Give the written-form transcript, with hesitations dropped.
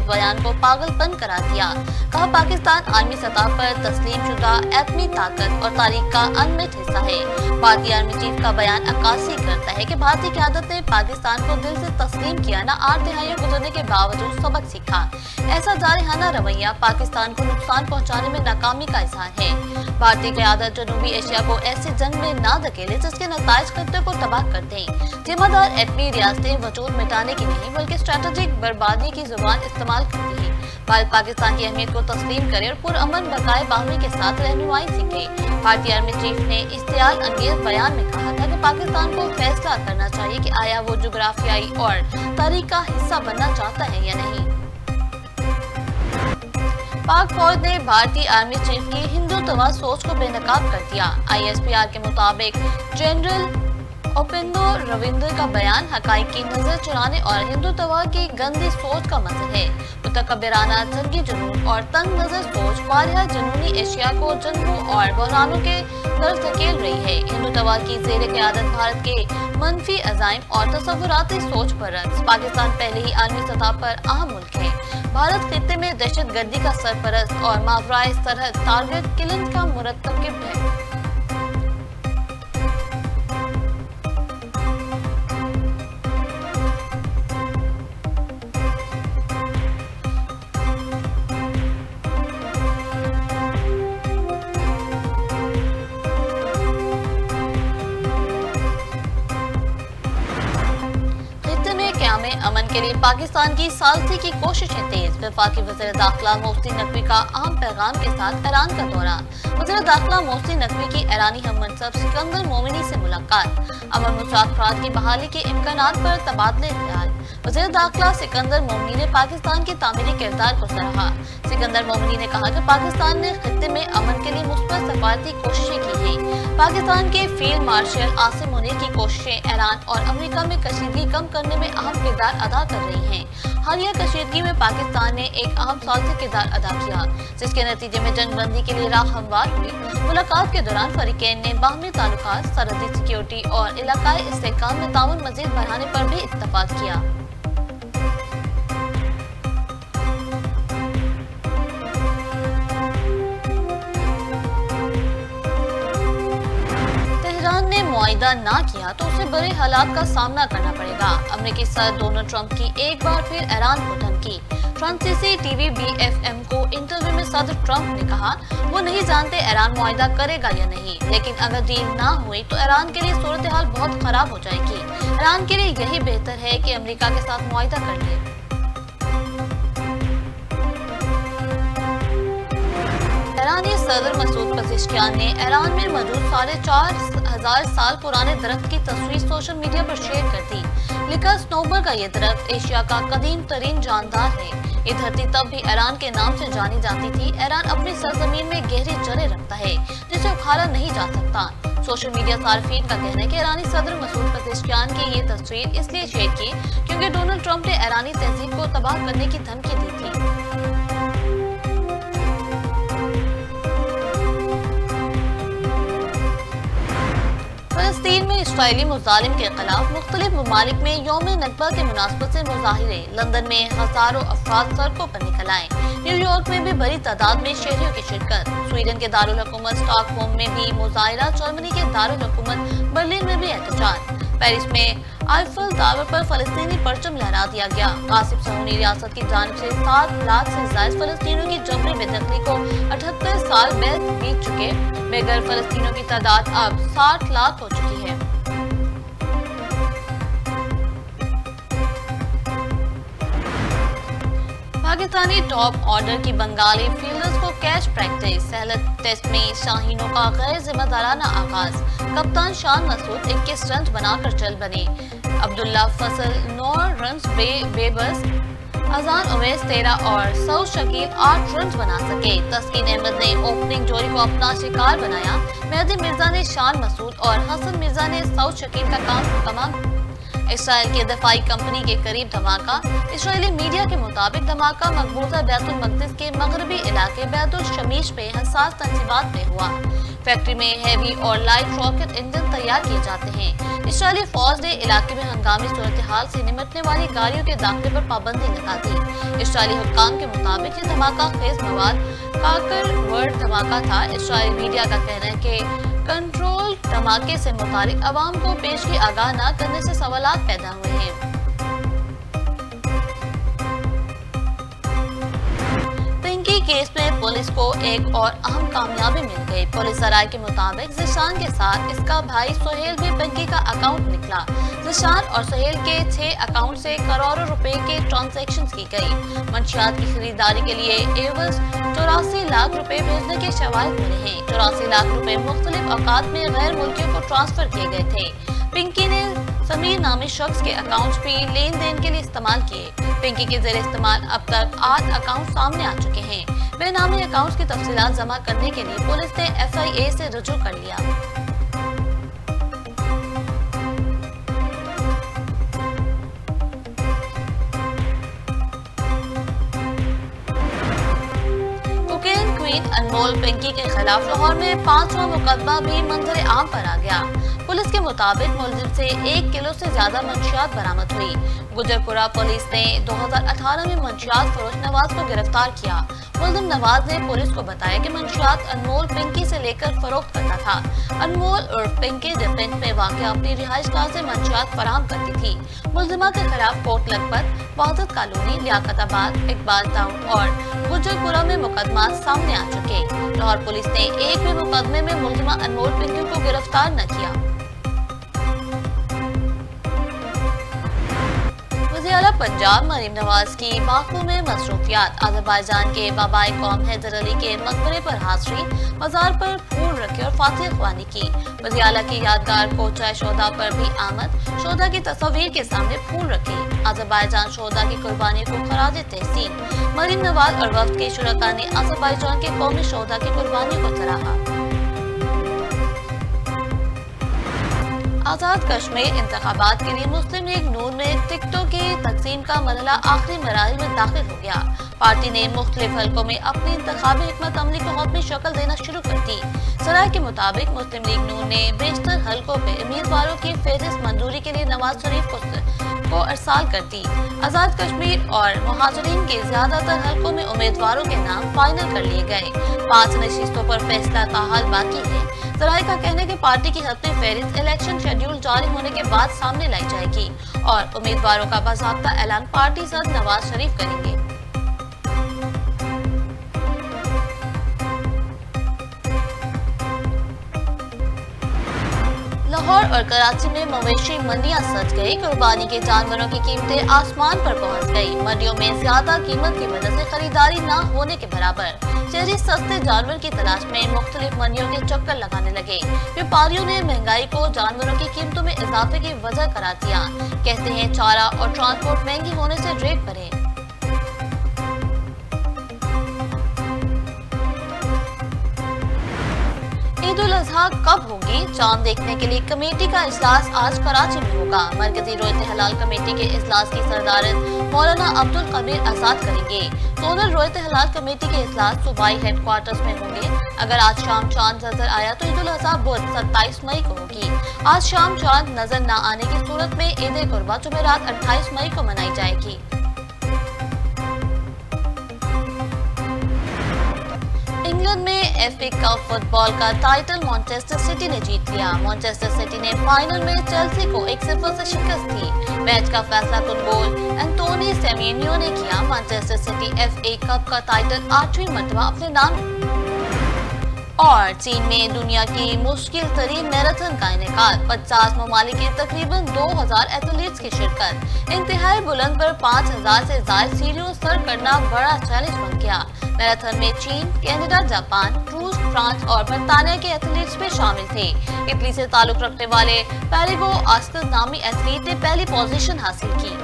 بیان کو پاگلپن قرار دیا. کہا پاکستان عالمی سطح پر تسلیم شدہ ایٹمی طاقت اور تاریخ کا انمٹ حصہ ہے. بھارتی آرمی چیف کا بیان عکاسی کرتا ہے کہ بھارتی قیادت نے پاکستان کو دل سے تسلیم کیا، نہ 8 دہائیاں گزرنے کے باوجود سبق سیکھا. ایسا جارحانہ رویہ پاکستان کو نقصان پہنچانے میں ناکامی کا اظہار ہے. بھارتی قیادت جنوبی ایشیا کو ایسی جنگ میں نہ دھکیلے جس کے نتائج خطے کو تباہ کر دیں. ذمہ دار ایٹمی ریاستیں وجود مٹانے کی نہیں بلکہ اسٹریٹجک بربادی کی زبان استعمال کرتی ہیں. بھارت پاکستان کی اہمیت کو تسلیم کرے اور پرامن بقائے باہمی کے ساتھ رہنمائی سیکھے. بھارتی آرمی چیف نے اشتعال انگیز بیان میں کہا تھا کہ پاکستان کو فیصلہ کرنا چاہیے کہ آیا وہ جغرافیائی اور تاریخ کا حصہ بننا چاہتا ہے یا نہیں. پاک فوج نے بھارتی آرمی چیف کی ہندوتوا سوچ کو بے نقاب کر دیا. ISPR کے مطابق جنرل اپیندو رویندر کا بیان حقائق کی نظر چرانے اور ہندوتوا کی گندی سوچ کا مظہر ہے. متکبرانہ جنگی جنون اور تنگ نظر سوچ واریہ جنوبی ایشیا کو جنگوں اور بحرانوں کے طرف دھکیل رہی ہے. ہندوتوا کی زیر قیادت بھارت کے منفی عزائم اور تصوراتی سوچ برعکس پاکستان پہلے ہی عالمی سطح پر اہم ملک ہے. بھارت خطے میں دہشت گردی کا سرپرست اور ماورائے سرحد ٹارگٹ کلنگ کا مرتکب ہے. امن کے لیے پاکستان کی ثالثی کی کوششیں تیز. وفاقی وزیر داخلہ محسن نقوی کا اہم پیغام کے ساتھ ایران کا دورہ. وزیر داخلہ محسن نقوی کی ایرانی ہم منصب سکندر مومنی سے ملاقات. امن مذاکرات کی بحالی کے امکانات پر تبادلہ خیال. وزیر داخلہ سکندر مومنی نے پاکستان کی تعمیری کردار کو سراہا. سکندر مومنی نے کہا کہ پاکستان نے خطے میں امن کے لیے مثبت سفارتی کوششیں کی ہیں. پاکستان کے فیلڈ مارشل عاصم منیر کی کوششیں ایران اور امریکہ میں کشیدگی کم کرنے میں اہم کردار ادا کر رہی ہیں. حالیہ کشیدگی میں پاکستان نے ایک اہم ثالثی کردار ادا کیا جس کے نتیجے میں جنگ بندی کے لیے راہ ہموار ہوئی. ملاقات کے دوران فریقین نے باہمی تعلقات، سرحدی سیکیورٹی اور علاقائی استحکام میں تعاون مزید بڑھانے پر بھی اتفاق کیا. نے معاہدہ نہ کیا تو اسے بڑے حالات کا سامنا کرنا پڑے گا. امریکی صدر ڈونلڈ ٹرمپ کی ایک بار پھر ایران کو دھمکی. فرانسیسی ٹی وی BFM کو انٹرویو میں صدر ٹرمپ نے کہا وہ نہیں جانتے ایران معاہدہ کرے گا یا نہیں، لیکن اگر ڈیل نہ ہوئی تو ایران کے لیے صورتحال بہت خراب ہو جائے گی. ایران کے لیے یہی بہتر ہے کہ امریکہ کے ساتھ معاہدہ کر لے. ایرانی صدر مسعود پزشکیان نے ایران میں موجود 4,500 سال پرانے درخت کی تصویر سوشل میڈیا پر شیئر کر دی. لکھا سنوبر کا یہ درخت ایشیا کا قدیم ترین جاندار ہے. یہ دھرتی تب بھی ایران کے نام سے جانی جاتی تھی. ایران اپنی سرزمین میں گہری جڑیں رکھتا ہے جسے اکھاڑا نہیں جا سکتا. سوشل میڈیا صارفین کا کہنا ہے کہ ایرانی صدر مسعود پزشکیان کی یہ تصویر اس لیے شیئر کی کیونکہ ڈونلڈ ٹرمپ نے ایرانی تہذیب کو تباہ کرنے کی دھمکی دی تھی. فلسطین میں اسرائیلی مظالم کے خلاف مختلف ممالک میں یوم نکبہ کے مناسبت سے مظاہرے. لندن میں ہزاروں افراد سڑکوں پر نکل آئے. نیو یارک میں بھی بڑی تعداد میں شہریوں کی شرکت. سویڈن کے دارالحکومت اسٹاک ہوم میں بھی مظاہرہ. جرمنی کے دارالحکومت برلن میں بھی احتجاج. پیرس میں آئیفل ٹاور پر فلسطینی پرچم لہرا دیا گیا. غاصب صہیونی ریاست کی جانب سے 7 لاکھ سے زائد فلسطینیوں کی جبری بے دخلی کو 78 سال بعد بیت چکے. بے گھر فلسطینیوں کی تعداد اب 60 لاکھ ہو چکی ہے. پاکستانی ٹاپ آرڈر کی بنگالی فیلڈرز کو کیچ پریکٹس. سہلت ٹیسٹ میں شاہینوں کا غیر ذمہ دارانہ آغاز. کپتان شان مسعود 21 رنز بنا کر چل بنے. عبداللہ فصل 9 رنز بے بس. اذان اویس 13 اور سعود شکیل 8 رنز بنا سکے. تسکین احمد نے اوپننگ جوڑی کو اپنا شکار بنایا. مہدی مرزا نے شان مسعود اور حسن مرزا نے سعود شکیل کا کام تمام. اسرائیل کے دفاعی کمپنی کے قریب دھماکہ. اسرائیلی میڈیا کے مطابق دھماکہ مقبوضہ بیت المقدس کے مغربی علاقے بیت الشمیش میں حساس تنصیبات میں ہوا. فیکٹری میں ہیوی اور لائٹ راکٹ انجن تیار کیے جاتے ہیں. اسرائیلی فوج نے علاقے میں ہنگامی صورتحال سے نمٹنے والی گاڑیوں کے داخلے پر پابندی لگا دی. اسرائیلی حکام کے مطابق یہ دھماکہ خیز مواد کاکر ورڈ دھماکہ تھا۔ اسرائیلی میڈیا کا کہنا ہے کہ کنٹرول دھماکے سے متعلق عوام کو پیشگی آگاہ نہ کرنے سے سوالات پیدا ہوئے ہیں۔ پنکی کیس میں پولیس کو ایک اور اہم کامیابی مل گئی۔ پولیس ذرائع کے مطابق ذیشان کے ساتھ اس کا بھائی سہیل بھی پنکی کا اکاؤنٹ نکلا۔ ذیشان اور سہیل کے 6 اکاؤنٹ سے کروڑوں روپے کے ٹرانزیکشنز کی گئی۔ منشیات کی خریداری کے لیے ایوز 84 لاکھ روپے بھیجنے کے شواہد ملے ہیں۔ 84 لاکھ روپے مختلف اوقات میں غیر ملکیوں کو ٹرانسفر کیے گئے تھے۔ پنکی نے سمیر نامی شخص کے اکاؤنٹس بھی لین دین کے لیے استعمال کیے۔ پنکی کے زیر استعمال اب تک 8 اکاؤنٹ سامنے آ چکے ہیں۔ بے نامی اکاؤنٹس کی تفصیلات جمع کرنے کے لیے پولیس نے FIA سے رجوع کر لیا۔ کوکین کوئین انمول پنکی کے خلاف لاہور میں 5واں مقدمہ بھی منظر عام پر آ گیا۔ پولیس کے مطابق ملزم سے 1 کلو سے زیادہ منشیات برآمد ہوئی۔ گجرپورہ پولیس نے 2018 میں منشیات فروش نواز کو گرفتار کیا۔ ملزم نواز نے پولیس کو بتایا کہ منشیات انمول پنکی سے لے کر فروخت کرتا تھا۔ انمول عرف پنکی ڈیفنس میں واقع اپنی رہائش گاہ سے منشیات فراہم کرتی تھی۔ ملزمہ کے خلاف کوٹ لکھپت، وحدت کالونی، لیاقت آباد، اقبال ٹاؤن اور گجرپورہ میں مقدمات سامنے آ چکے۔ لاہور پولیس نے ایک بھی مقدمے میں ملزمہ انمول پنکی کو گرفتار نہ کیا۔ وزیر اعلیٰ پنجاب مریم نواز کی باکو میں مصروفیات۔ آذربائیجان کے بابائے قوم حیدر علی کے مقبرے پر حاضری، مزار پر پھول رکھے اور فاتح خوانی کی۔ وزیر اعلیٰ کی یادگار کوچہ شہداء پر بھی آمد، شہداء کی تصاویر کے سامنے پھول رکھے۔ آذربائیجان شہداء کی قربانی کو خراج تحسین۔ مریم نواز اور وفد کے شرکاء نے آذربائیجان کے قومی شہداء کی قربانی کو سراہا۔ آزاد کشمیر انتخابات کے لیے مسلم لیگ نون میں ٹکٹوں کی تقسیم کا مرحلہ آخری مراحل میں داخل ہو گیا۔ پارٹی نے مختلف حلقوں میں اپنی انتخابی حکمت عملی کو حتمی شکل دینا شروع کر دی۔ ذرائع کے مطابق مسلم لیگ نون نے بیشتر حلقوں پہ امیدواروں کی فہرست منظوری کے لیے نواز شریف کو ارسال کر دی۔ آزاد کشمیر اور مہاجرین کے زیادہ تر حلقوں میں امیدواروں کے نام فائنل کر لیے گئے۔ 5 نشستوں پر فیصلہ تاحال باقی ہے۔ ذرائع کا کہنا ہے کہ پارٹی کی حتمی فہرست الیکشن شیڈیول جاری ہونے کے بعد سامنے لائی جائے گی اور امیدواروں کا باضابطہ اعلان پارٹی صدر نواز شریف کریں گے۔ لاہور اور کراچی میں مویشی منڈیاں سج گئی۔ قربانی کے جانوروں کی قیمتیں آسمان پر پہنچ گئی۔ منڈیوں میں زیادہ قیمت کی وجہ سے خریداری نہ ہونے کے برابر۔ شہری سستے جانور کی تلاش میں مختلف منڈیوں کے چکر لگانے لگے۔ ویپاریوں نے مہنگائی کو جانوروں کی قیمتوں میں اضافے کی وجہ قرار دیا۔ کہتے ہیں چارہ اور ٹرانسپورٹ مہنگی ہونے سے ریٹ بڑھے۔ عید الاضحیٰ کب ہوگی؟ چاند دیکھنے کے لیے کمیٹی کا اجلاس آج کراچی میں ہوگا۔ مرکزی رویت حلال کمیٹی کے اجلاس کی صدارت مولانا عبدالقبیر آزاد کریں گے۔ زونل رویت حلال کمیٹی کے اجلاس صوبائی ہیڈ کوارٹرز میں ہوں گے۔ اگر آج شام چاند نظر آیا تو عید الاضحیٰ بدھ 27 مئی کو ہوگی۔ آج شام چاند نظر نہ آنے کی صورت میں عید قرباں جمعرات 28 مئی کو منائی جائے گی۔ انگلینڈ میں FA کپ فٹ بال کا ٹائٹل مانچسٹر سٹی نے جیت لیا۔ مانچسٹر سٹی نے فائنل میں چیلسی کو 1-0 سے شکست دی۔ میچ کا فیصلہ کن گول اینٹونی سیمینیو نے کیا۔ مانچسٹر سٹی FA کپ کا ٹائٹل 8ویں مرتبہ اپنے نام۔ اور چین میں دنیا کی مشکل ترین میراتھن کا انعقاد۔ 50 ممالک کے تقریباً 2000 ایتھلیٹس کی شرکت۔ انتہائی بلند پر 5000 سے زائد سیڑھیوں سر کرنا بڑا چیلنج بن گیا۔ میراتھن میں چین، کینیڈا، جاپان، روس، فرانس اور برطانیہ کے ایتھلیٹس بھی شامل تھے۔ اٹلی سے تعلق رکھنے والے پیریگو آسکر نامی ایتھلیٹ نے پہلی پوزیشن حاصل کی۔